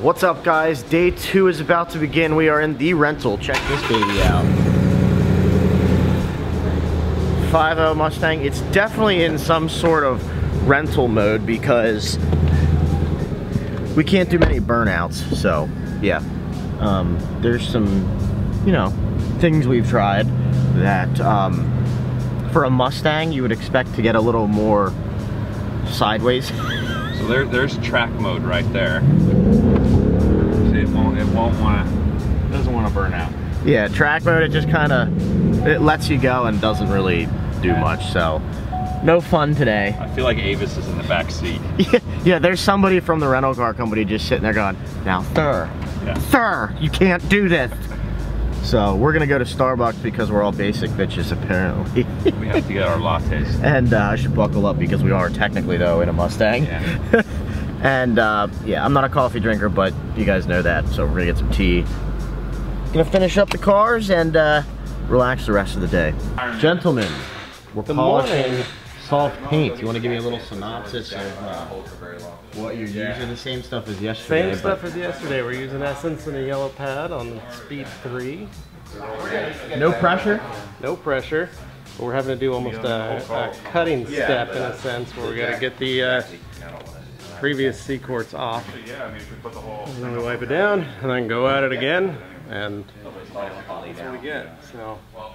What's up, guys? Day 2 is about to begin. We are in the rental. Check this baby out. 5.0 Mustang. It's definitely in some sort of rental mode because we can't do many burnouts. So yeah, there's some, you know, things we've tried that for a Mustang you would expect to get a little more sideways. So there's track mode right there. See, it doesn't want to burn out. Yeah, track mode, it just kind of, it lets you go and doesn't really do much, so no fun today. I feel like Avis is in the back seat. Yeah, there's somebody from the rental car company just sitting there going, now sir, sir, you can't do this. So we're gonna go to Starbucks because we're all basic bitches apparently. We have to get our lattes. And I should buckle up because we are technically though in a Mustang. Yeah. And yeah, I'm not a coffee drinker, but you guys know that, so we're gonna get some tea. Gonna finish up the cars and relax the rest of the day. Gentlemen, we're polishing soft paint. You want to give me a little synopsis of what you're using? The same stuff as yesterday. Same stuff as yesterday. We're using Essence and a yellow pad on speed 3. No pressure? No pressure. But we're having to do almost a cutting step in a sense where we got to get the previous CQuartz off. And then we wipe it down and then go at it again. And that's what we get.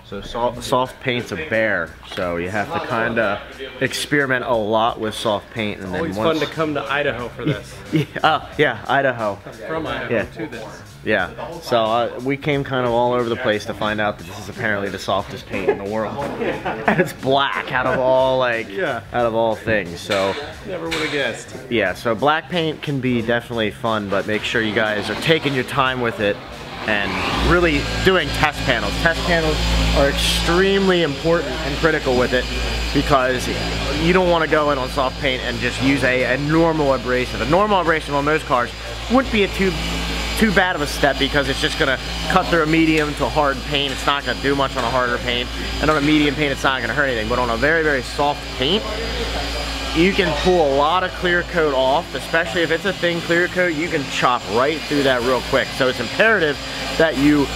So soft paint's a bear, so you have to kind of experiment a lot with soft paint. And always then fun to come to Idaho for this. Yeah, Idaho. I'm from Idaho to this. Yeah, so we came kind of all over the place to find out that this is apparently the softest paint in the world. And it's black out of all out of all things. So never would have guessed. Yeah, so black paint can be definitely fun, but make sure you guys are taking your time with it and really doing test panels. Test panels are extremely important and critical with it because you don't want to go in on soft paint and just use a normal abrasive. A normal abrasive on most cars wouldn't be too bad of a step because it's just going to cut through a medium to a hard paint. It's not going to do much on a harder paint, and on a medium paint it's not going to hurt anything. But on a very, very soft paint, you can pull a lot of clear coat off, especially if it's a thin clear coat. You can chop right through that real quick. So it's imperative that you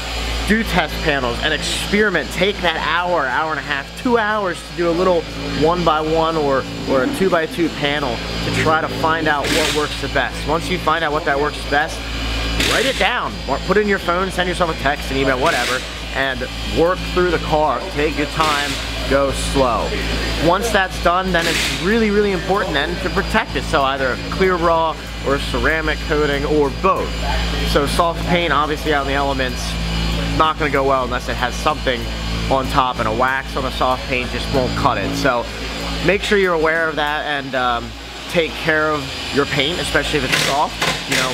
do test panels and experiment. Take that hour and a half, 2 hours to do a little 1x1 or a 2x2 panel to try to find out what works the best. Once you find out what that works best, write it down or put it in your phone, send yourself a text, an email, whatever, and work through the car. Take your time, go slow. Once that's done, then it's really, really important then to protect it. So either a clear raw or a ceramic coating or both. So soft paint, obviously out in the elements, not gonna go well unless it has something on top, and a wax on a soft paint just won't cut it. So make sure you're aware of that and take care of your paint, especially if it's soft. You know,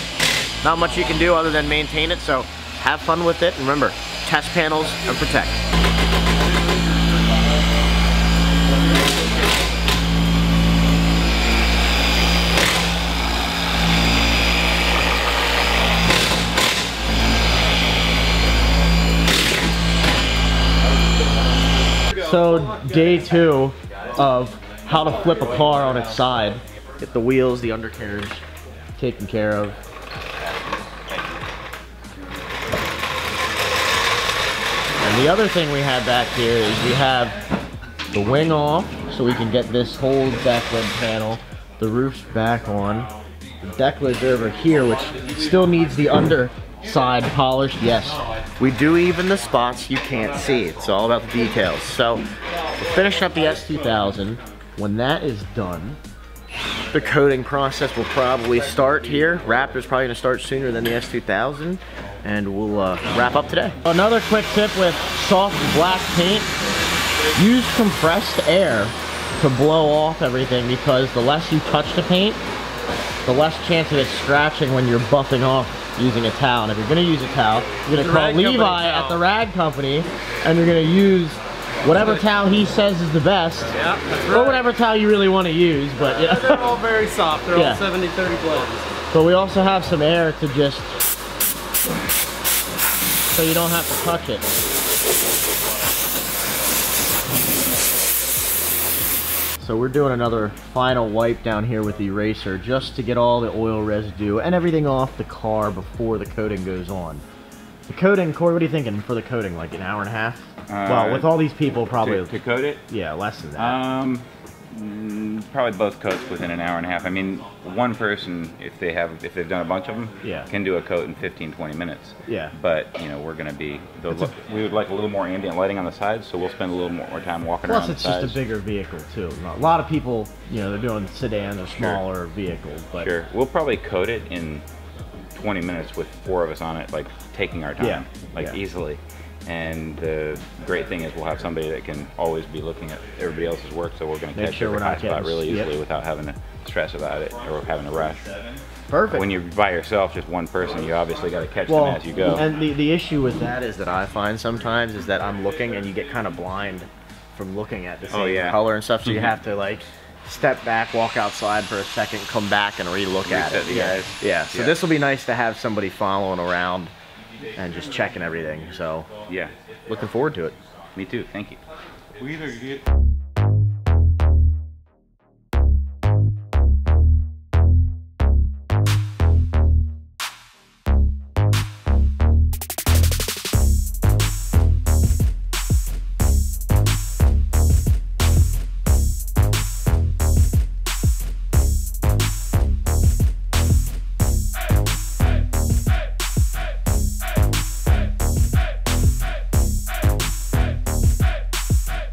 not much you can do other than maintain it, so have fun with it. And remember, test panels and protect. So day 2 of how to flip a car on its side. Get the wheels, the undercarriage taken care of. And the other thing we have back here is we have the wing off, so we can get this whole deck lid panel. The roof's back on. The deck lid's over here, which still needs the underside polished. Yes, we do even the spots you can't see. It's all about the details. So we're finishing up the S2000. When that is done, the coating process will probably start here. Raptor's probably gonna start sooner than the S2000, and we'll wrap up today. Another quick tip with soft black paint, use compressed air to blow off everything, because the less you touch the paint, the less chance of it scratching when you're buffing off using a towel. And if you're gonna use a towel, you're gonna call Levi at the rag company, and you're gonna use whatever towel he says is the best, yeah, that's right. Or whatever towel you really want to use. But yeah, they're all very soft. They're all 70-30 blends. But we also have some air to just, so you don't have to touch it. So So we're doing another final wipe down here with the eraser just to get all the oil residue and everything off the car before the coating goes on. The coating, Corey, what are you thinking for the coating? Like an hour and a half? Well, with all these people, probably to coat it. Yeah, less than that. Probably both coats within an hour and a half. I mean, one person, if they've done a bunch of them, can do a coat in 15-20 minutes. Yeah. But you know, we're going to be we would like a little more ambient lighting on the sides, so we'll spend a little more time walking around. Plus, it's just a bigger vehicle too. A lot of people, you know, they're doing sedans or smaller vehicles. But sure, we'll probably coat it in 20 minutes with 4 of us on it, like taking our time, easily. And the great thing is we'll have somebody that can always be looking at everybody else's work, so we're going to catch every hot spot really easily without having to stress about it or having to rush. Perfect. When you're by yourself, just one person, you obviously got to catch them as you go. And the issue with that is that I find sometimes is that I'm looking and you get kind of blind from looking at the same color and stuff, so you have to like step back, walk outside for a second, come back and re-look at it. Yeah, so this will be nice to have somebody following around and just checking everything. So yeah, looking forward to it. Me too. Thank you. We either get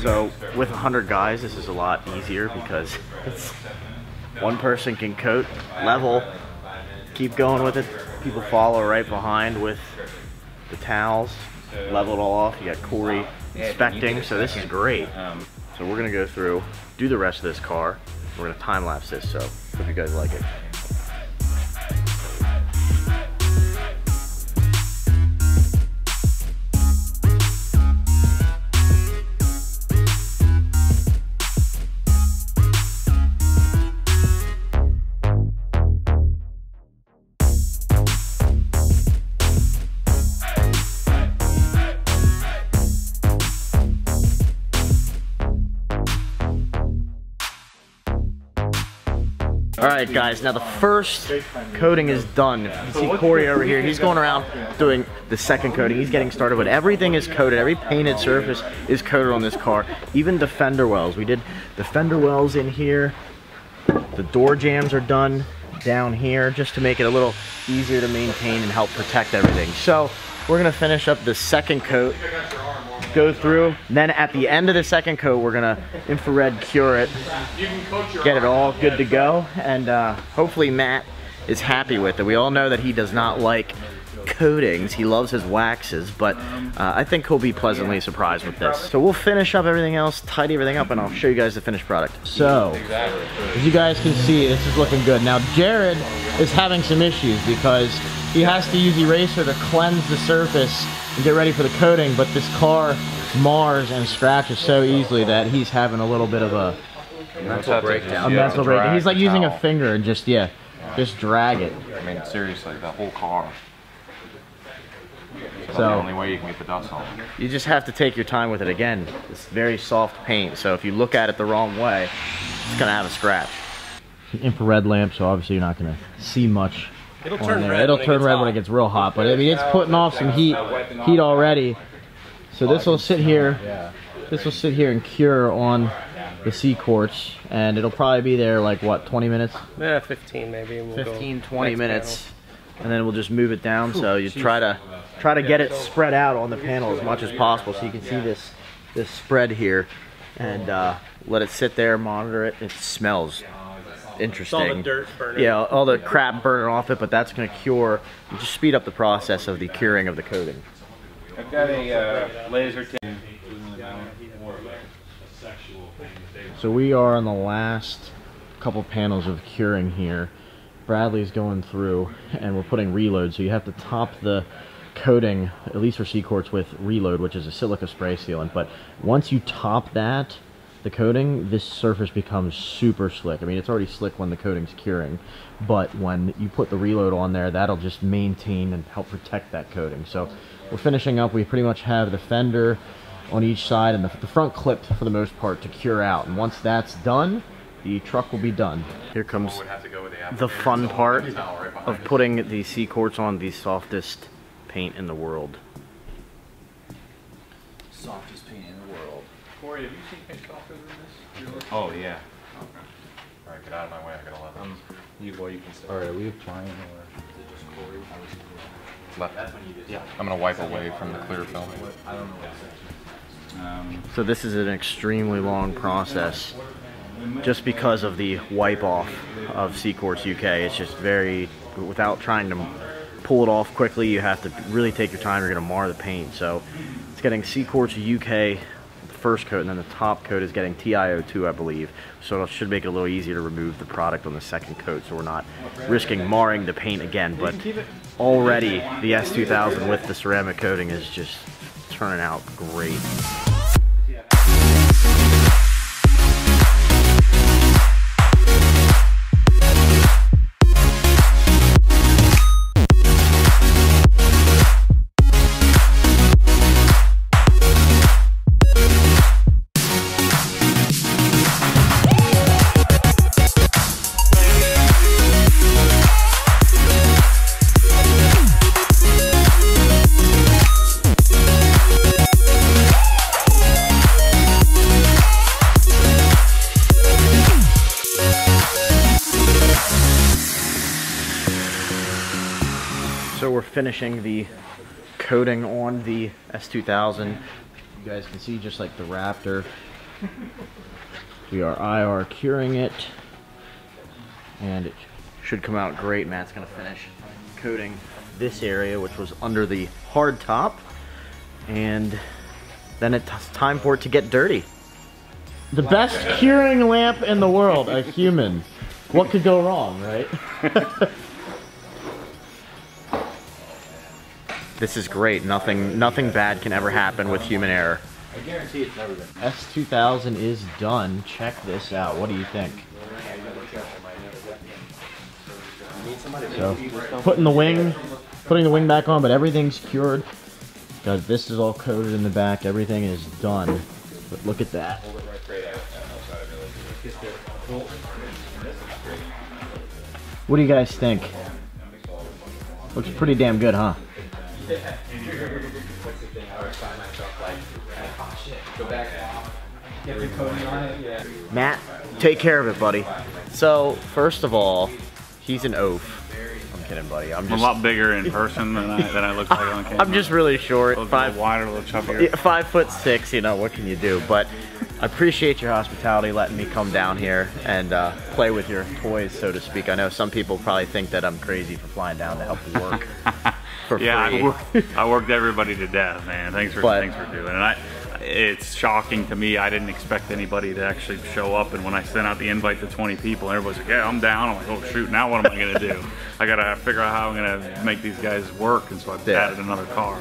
So with 100 guys, this is a lot easier because it's one person can coat, level, keep going with it. People follow right behind with the towels, level it all off. You got Corey inspecting, so this is great. So we're gonna go through, do the rest of this car. We're gonna time lapse this, so hope you guys like it. Alright guys, now the first coating is done. You can see Corey over here, he's going around doing the second coating. He's getting started, but everything is coated. Every painted surface is coated on this car. Even the fender wells. We did the fender wells in here. The door jambs are done down here just to make it a little easier to maintain and help protect everything. So we're gonna finish up the second coat, go through, then at the end of the second coat we're gonna infrared cure it, get it all good to go, and hopefully Matt is happy with it. We all know that he does not like coatings, he loves his waxes, but I think he'll be pleasantly surprised with this. So we'll finish up everything else, tidy everything up, and I'll show you guys the finished product. So, as you guys can see, this is looking good. Now Jared is having some issues because he has to use eraser to cleanse the surface and get ready for the coating, but this car mars and scratches so easily that he's having a little bit of a mental breakdown. He's like using a finger and just drag it. I mean, seriously, the whole car. So the only way you can get the dust off. You just have to take your time with it. Again, it's very soft paint, so if you look at it the wrong way, it's gonna have a scratch. Infrared lamp, so obviously you're not gonna see much. It'll turn red. It'll turn red when it gets real hot, but I mean it's putting off some heat already. So this will sit here. This will sit here and cure on the CQuartz, and it'll probably be there like what, 20 minutes? Yeah, 15 maybe. We'll 15, 20 minutes, and then we'll just move it down. So you try to get it spread out on the panel as much as possible, so you can see this spread here, and let it sit there, monitor it. It smells interesting. All the dirt burning. Yeah, all the crap burning off it, but that's going to cure, just speed up the process of the curing of the coating. I've got a laser tip. So we are on the last couple panels of curing here. Bradley's going through and we're putting reload, so you have to top the coating, at least for CQuartz, with reload, which is a silica spray sealant. But once you top that, the coating, this surface becomes super slick. I mean, it's already slick when the coating's curing, but when you put the reload on there, that'll just maintain and help protect that coating. So we're finishing up. We pretty much have the fender on each side, and the front clip for the most part to cure out. And once that's done, the truck will be done. Here comes the fun part of putting the CQuartz on the softest paint in the world. Softest paint in the world. Corey, have you seen paint softer than this? Oh yeah. Okay. All right, get out of my way. I got 11. You can start. All right, are we applying or is it just Corey? Left. Yeah. I'm gonna wipe away from the clear film. I don't know what So this is an extremely long process, just because of the wipe off of CQuartz UK. It's just very, without trying to pull it off quickly, you have to really take your time. You're gonna mar the paint. So it's getting CQuartz UK first coat, and then the top coat is getting TiO2, I believe. So it should make it a little easier to remove the product on the second coat, so we're not risking marring the paint again. But already the S2000 with the ceramic coating is just turning out great. So we're finishing the coating on the S2000. You guys can see, just like the Raptor, we are IR curing it, and it should come out great. Matt's gonna finish coating this area, which was under the hard top, and then it's time for it to get dirty. The best curing lamp in the world, a human. What could go wrong, right? This is great. Nothing bad can ever happen with human error. I guarantee it's never been. S2000 is done. Check this out. What do you think? So, putting the wing back on, but everything's cured. Guys, this is all coated in the back. Everything is done. But look at that. What do you guys think? Looks pretty damn good, huh? Matt, take care of it, buddy. So, first of all, he's an oaf. I'm kidding, buddy. I'm a lot bigger in person than I look like on camera. I'm just really short. A little wider, a little chubbier. 5'6", you know, what can you do? But I appreciate your hospitality, letting me come down here and play with your toys, so to speak. I know some people probably think that I'm crazy for flying down to help you work. Yeah, I worked everybody to death, man. Thanks for doing it. And it's shocking to me. I didn't expect anybody to actually show up. And when I sent out the invite to 20 people, everybody's like, "Yeah, I'm down." I'm like, "Oh shoot, now what am I gonna do? I gotta figure out how I'm gonna make these guys work." And so I added another car.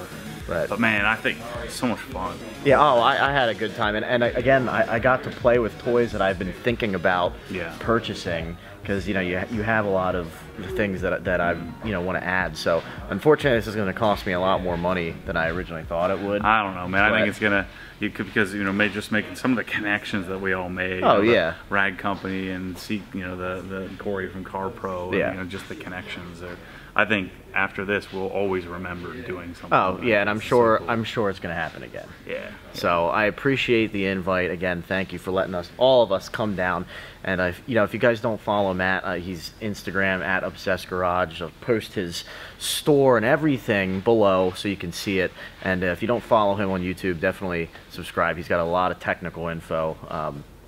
Right. But man, I think it's so much fun. Yeah, oh, I had a good time. And again, I got to play with toys that I've been thinking about purchasing. Because, you know, you have a lot of things that I want to add. So unfortunately, this is going to cost me a lot more money than I originally thought it would. I don't know, man. I think it's gonna because just making some of the connections that we all made. Oh, yeah. Rag Company and the Corey from Car Pro. Yeah. And, just the connections there. I think after this, we'll always remember doing something. Oh yeah, and I'm sure it's going to happen again. Yeah. So I appreciate the invite again. Thank you for letting all of us come down. And if you guys don't follow Matt, he's Instagram @ObsessedGarage. I'll post his store and everything below so you can see it. And if you don't follow him on YouTube, definitely subscribe. He's got a lot of technical info.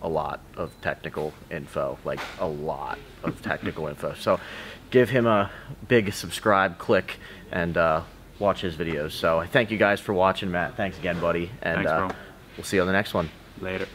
A lot of technical info, like a lot of technical info. So give him a big subscribe, click, and watch his videos. So I thank you guys for watching, Matt. Thanks again, buddy. And thanks, bro. We'll see you on the next one. Later.